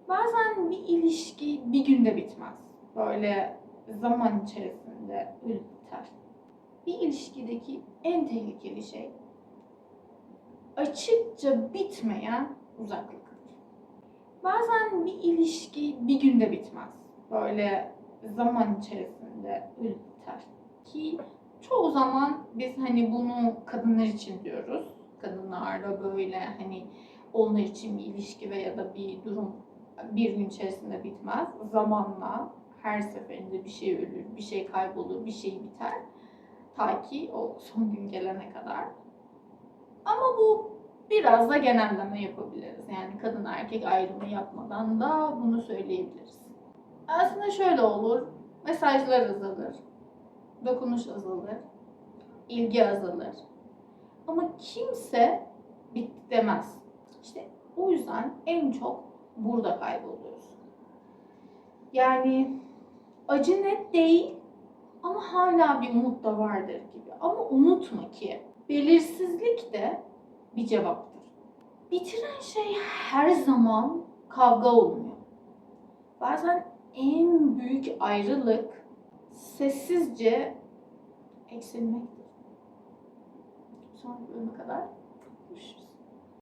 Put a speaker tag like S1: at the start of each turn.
S1: Bazen bir ilişki bir günde bitmez. Böyle zaman içerisinde ölüp biter. Bir ilişkideki en tehlikeli şey açıkça bitmeyen uzaklıktır. Bazen bir ilişki bir günde bitmez. Böyle zaman içerisinde ölüp biter. Ki çoğu zaman biz hani bunu kadınlar için diyoruz. Kadınlarla böyle hani onlar için bir ilişki veya da bir durum bir gün içerisinde bitmez. Zamanla her seferinde bir şey ölür, bir şey kaybolur, bir şey biter. Ta ki o son gün gelene kadar. Ama bu biraz da genelleme yapabiliriz. Yani kadın erkek ayrımı yapmadan da bunu söyleyebiliriz. Aslında şöyle olur. Mesajlar azalır. Dokunuş azalır. İlgi azalır. Ama kimse bitti demez. İşte o yüzden en çok burada kayboluyoruz. Yani acı net değil ama hala bir umut da vardır gibi. Ama unutma ki belirsizlik de bir cevaptır. Bitiren şey her zaman kavga olmuyor. Bazen en büyük ayrılık sessizce eksilmektir. Sonraki bölüme kadar görüşürüz.